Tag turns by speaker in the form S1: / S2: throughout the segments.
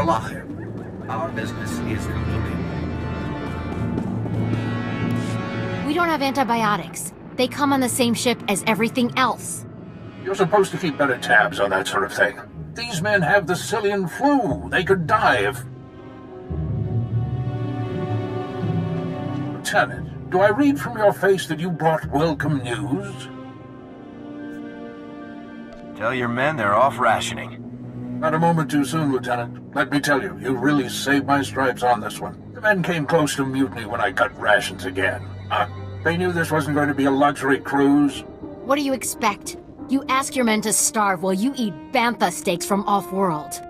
S1: alive. Our business is concluded.
S2: We don't have antibiotics. They come on the same ship as everything else.
S3: You're supposed to keep better tabs on that sort of thing. These men have the Cillian flu. They could die if... Lieutenant, do I read from your face that you brought welcome news?
S4: Tell your men they're off rationing.
S3: Not a moment too soon, Lieutenant. Let me tell you, you really saved my stripes on this one. The men came close to mutiny when I cut rations again. They knew this wasn't going to be a luxury cruise.
S2: What do you expect? You ask your men to starve while you eat bantha steaks from off-world.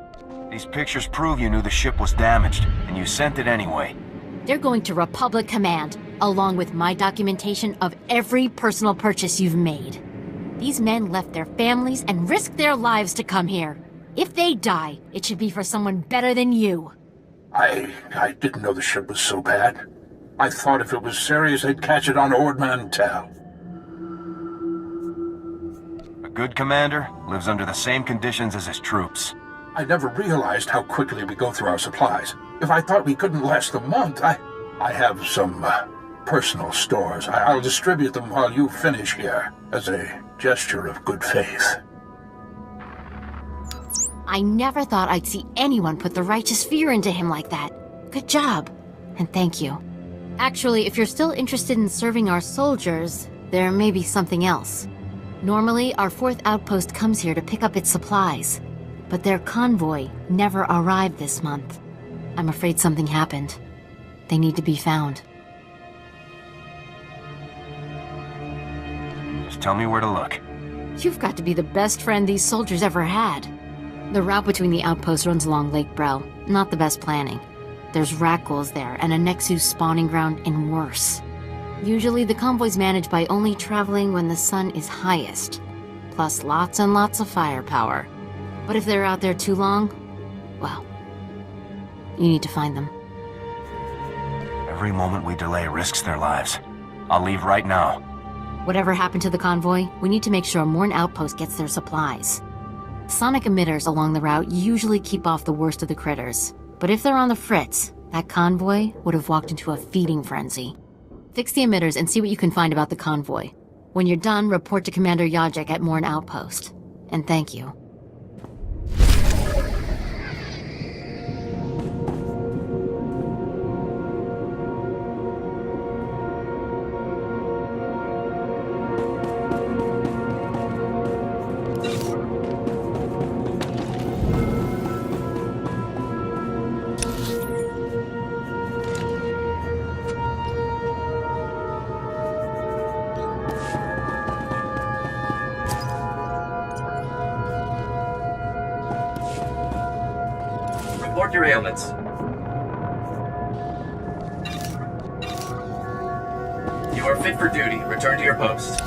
S4: These pictures prove you knew the ship was damaged, and you sent it anyway.
S2: They're going to Republic Command, along with my documentation of every personal purchase you've made. These men left their families and risked their lives to come here. If they die, it should be for someone better than you.
S3: I didn't know the ship was so bad. I thought if it was serious, they'd catch it on Ord Mantell.
S4: A good commander lives under the same conditions as his troops.
S3: I never realized how quickly we go through our supplies. If I thought we couldn't last a month, I have some personal stores. I'll distribute them while you finish here, as a gesture of good faith.
S2: I never thought I'd see anyone put the righteous fear into him like that. Good job, and thank you. Actually, if you're still interested in serving our soldiers, there may be something else. Normally, our 4th outpost comes here to pick up its supplies, but their convoy never arrived this month. I'm afraid something happened. They need to be found.
S4: Just tell me where to look.
S2: You've got to be the best friend these soldiers ever had. The route between the outposts runs along Lake Brel. Not the best planning. There's Rakghouls there, and a Nexus spawning ground, and worse. Usually the convoy's managed by only traveling when the sun is highest, plus lots and lots of firepower. But if they're out there too long, well, you need to find them.
S4: Every moment we delay risks their lives. I'll leave right now.
S2: Whatever happened to the convoy, we need to make sure Morn Outpost gets their supplies. Sonic emitters along the route usually keep off the worst of the critters. But if they're on the fritz, that convoy would have walked into a feeding frenzy. Fix the emitters and see what you can find about the convoy. When you're done, report to Commander Yajek at Morn Outpost. And thank you.
S5: Report your ailments. You are fit for duty. Return to your post.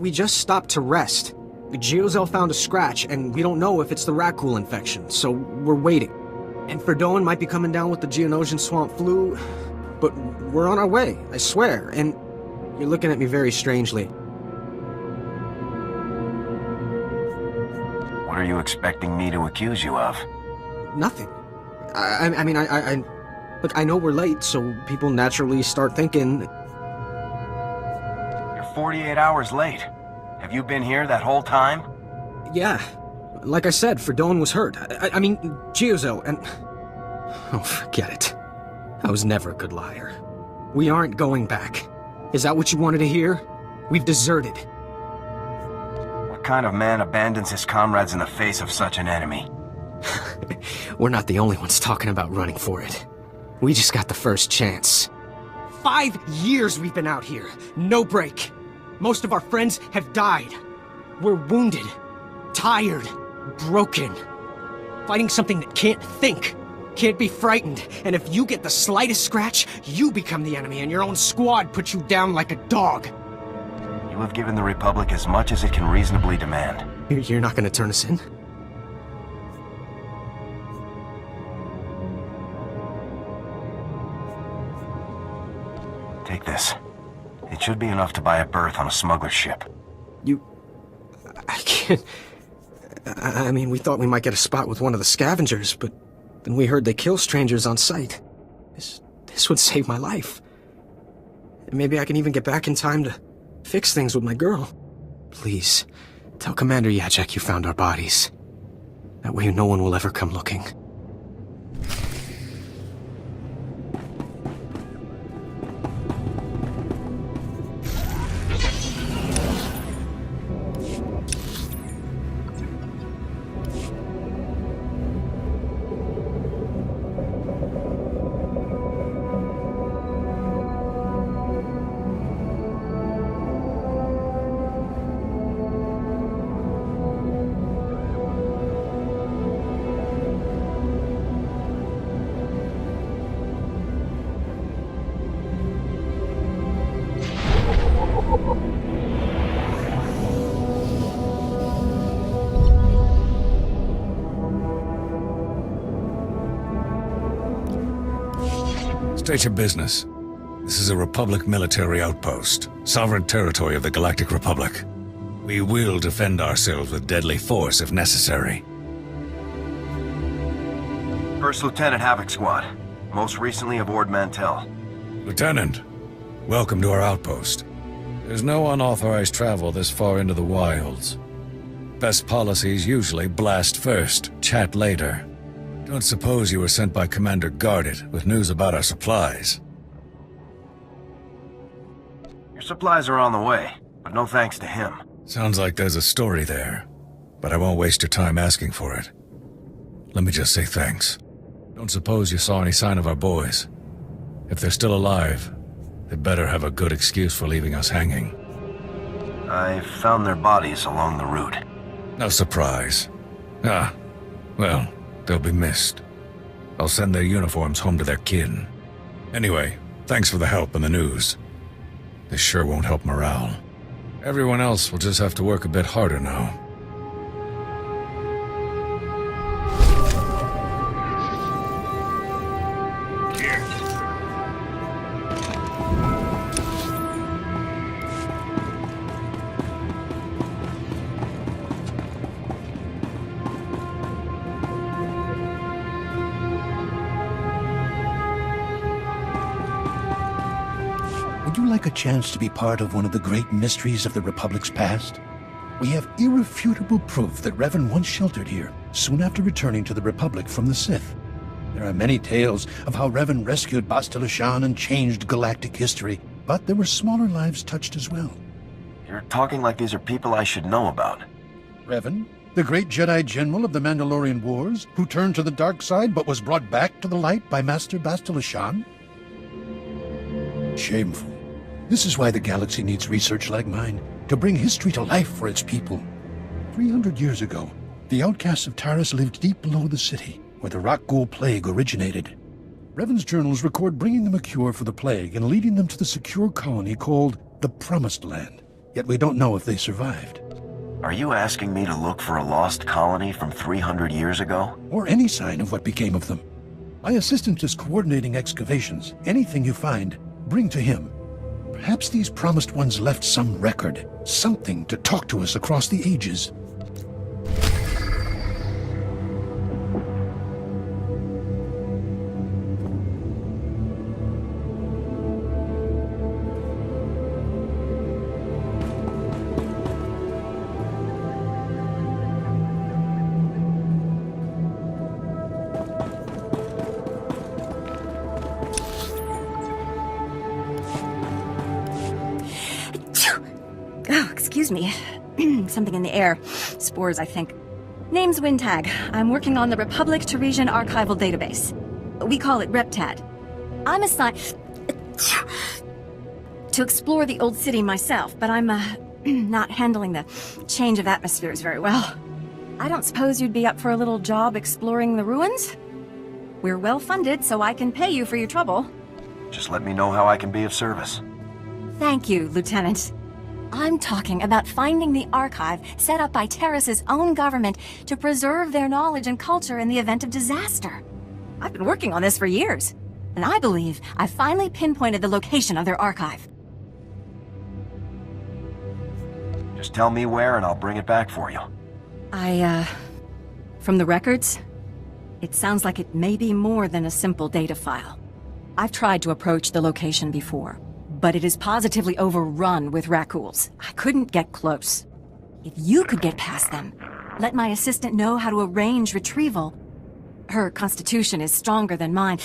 S6: We just stopped to rest. Geozel found a scratch, and we don't know if it's the Rakghoul infection, so we're waiting. And Verdun might be coming down with the Geonosian swamp flu, but we're on our way, I swear, and you're looking at me very strangely.
S4: What are you expecting me to accuse you of?
S6: Nothing. I mean, look, I know we're late, so people naturally start thinking...
S4: You're 48 hours late. Have you been here that whole time?
S6: Yeah. Like I said, Verdun was hurt. I mean, Geozel, and... Oh, forget it. I was never a good liar. We aren't going back. Is that what you wanted to hear? We've deserted.
S4: What kind of man abandons his comrades in the face of such an enemy?
S6: We're not the only ones talking about running for it. We just got the first chance. 5 years we've been out here. No break. Most of our friends have died. We're wounded, tired, broken. Fighting something that can't think, can't be frightened. And if you get the slightest scratch, you become the enemy and your own squad puts you down like a dog.
S4: You have given the Republic as much as it can reasonably demand.
S6: You're not gonna turn us in?
S4: Take this. It should be enough to buy a berth on a smuggler's ship.
S6: I can't... I mean, we thought we might get a spot with one of the scavengers, but then we heard they kill strangers on sight. This would save my life. And maybe I can even get back in time to fix things with my girl. Please, tell Commander Yajek you found our bodies. That way no one will ever come looking.
S7: State your business. This is a Republic military outpost, sovereign territory of the Galactic Republic. We will defend ourselves with deadly force if necessary.
S4: First Lieutenant Havoc Squad. Most recently aboard Mantell.
S7: Lieutenant, welcome to our outpost. There's no unauthorized travel this far into the wilds. Best policies usually blast first, chat later. Don't suppose you were sent by Commander Guarded with news about our supplies.
S4: Your supplies are on the way, but no thanks to him.
S7: Sounds like there's a story there, but I won't waste your time asking for it. Let me just say thanks. Don't suppose you saw any sign of our boys. If they're still alive, they better have a good excuse for leaving us hanging.
S4: I found their bodies along the route.
S7: No surprise. Ah, well, they'll be missed. I'll send their uniforms home to their kin. Anyway, thanks for the help and the news. This sure won't help morale. Everyone else will just have to work a bit harder now.
S8: Would you like a chance to be part of one of the great mysteries of the Republic's past? We have irrefutable proof that Revan once sheltered here, soon after returning to the Republic from the Sith. There are many tales of how Revan rescued Bastila Shan and changed galactic history, but there were smaller lives touched as well.
S4: You're talking like these are people I should know about.
S8: Revan, the great Jedi General of the Mandalorian Wars, who turned to the dark side but was brought back to the light by Master Bastila Shan? Shameful. This is why the galaxy needs research like mine, to bring history to life for its people. 300 years ago, the outcasts of Taris lived deep below the city, where the Rakghoul plague originated. Revan's journals record bringing them a cure for the plague and leading them to the secure colony called the Promised Land. yet we don't know if they survived.
S4: Are you asking me to look for a lost colony from 300 years ago?
S8: Or any sign of what became of them. My assistant is coordinating excavations. Anything you find, bring to him. Perhaps these promised ones left some record, something to talk to us across the ages.
S9: Oh, excuse me. Something in the air. Spores, I think. Name's Wintag. I'm working on the Republic Teresian archival database. We call it RepTad. I'm assigned to explore the old city myself, but I'm not handling the change of atmospheres very well. I don't suppose you'd be up for a little job exploring the ruins? We're well funded, so I can pay you for your trouble.
S4: Just let me know how I can be of service.
S9: Thank you, Lieutenant. I'm talking about finding the archive set up by Terrace's own government to preserve their knowledge and culture in the event of disaster. I've been working on this for years, and I believe I've finally pinpointed the location of their archive.
S4: Just tell me where and I'll bring it back for you.
S9: From the records, it sounds like it may be more than a simple data file. I've tried to approach the location before, but it is positively overrun with Rakghouls. I couldn't get close. If you could get past them, let my assistant know how to arrange retrieval. Her constitution is stronger than mine.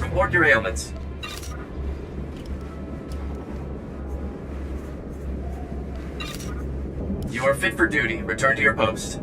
S5: Report your ailments. You are fit for duty. Return to your post.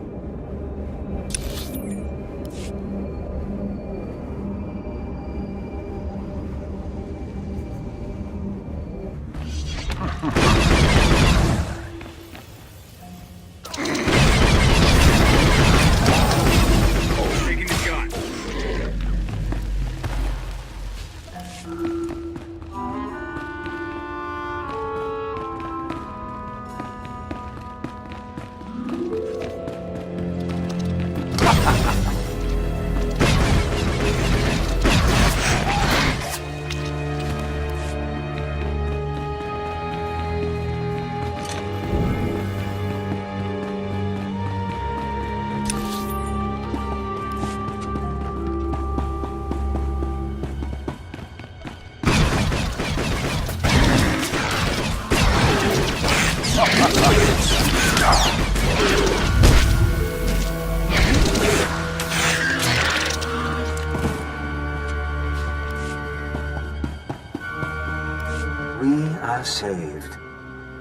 S10: We are saved.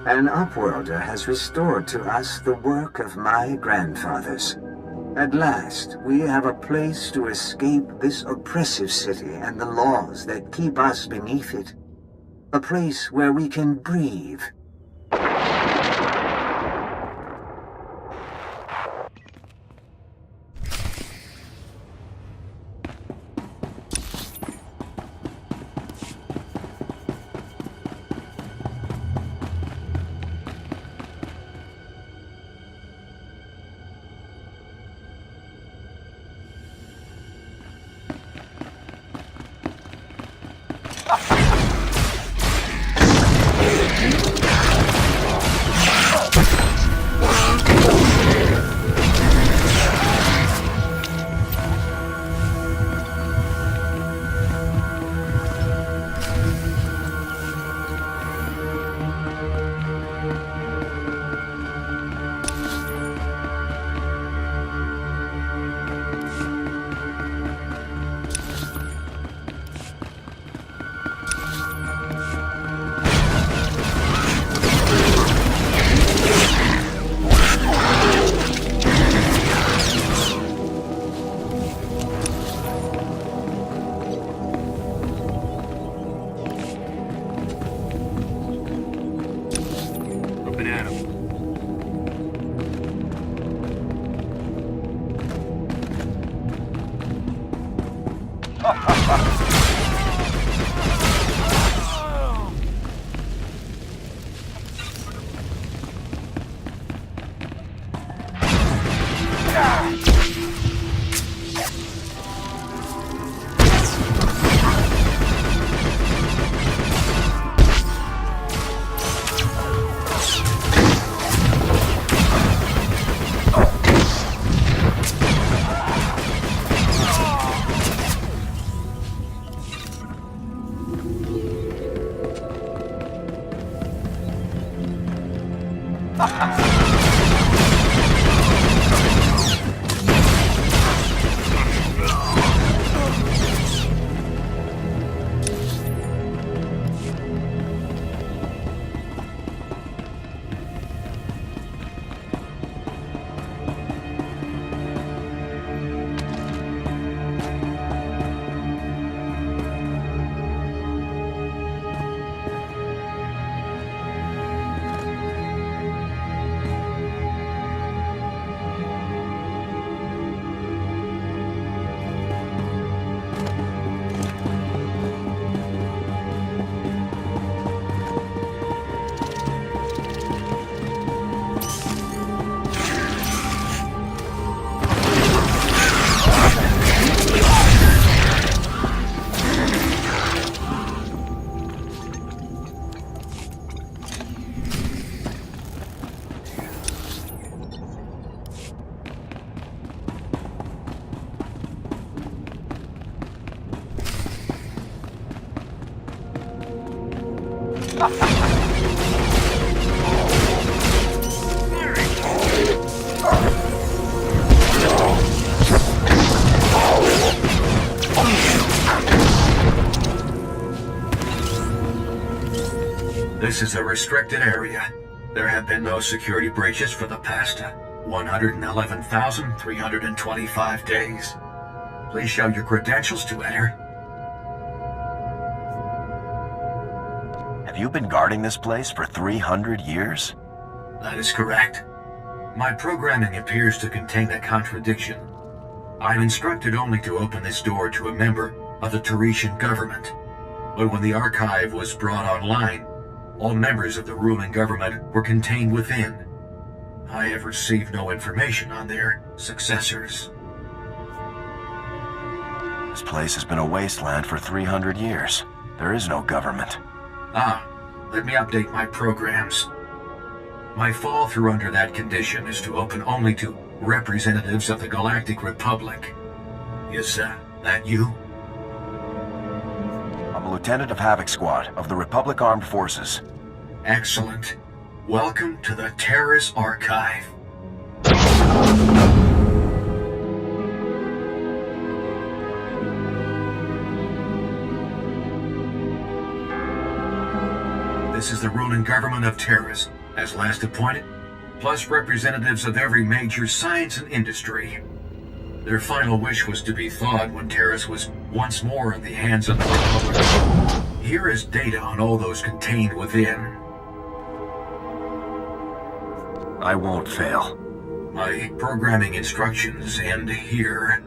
S10: An Upworlder has restored to us the work of my grandfathers. At last, we have a place to escape this oppressive city and the laws that keep us beneath it. A place where we can breathe.
S1: This is a restricted area. There have been no security breaches for the past 111,325 days. Please show your credentials to enter.
S4: Have you been guarding this place for 300 years?
S1: That is correct. My programming appears to contain a contradiction. I'm instructed only to open this door to a member of the Taretian government. But when the archive was brought online, all members of the ruling government were contained within. I have received no information on their successors.
S4: This place has been a wasteland for 300 years. There is no government.
S1: Let me update my programs. My fall through under that condition is to open only to representatives of the Galactic Republic. Is that you?
S4: I'm a lieutenant of Havoc Squad of the Republic Armed Forces.
S1: Excellent. Welcome to the Terrace Archive. This is the ruling government of Terrace, as last appointed, plus representatives of every major science and industry. Their final wish was to be thawed when Terrace was once more in the hands of the Republic. Here is data on all those contained within.
S4: I won't fail.
S1: My programming instructions end here.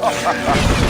S3: Ha ha ha!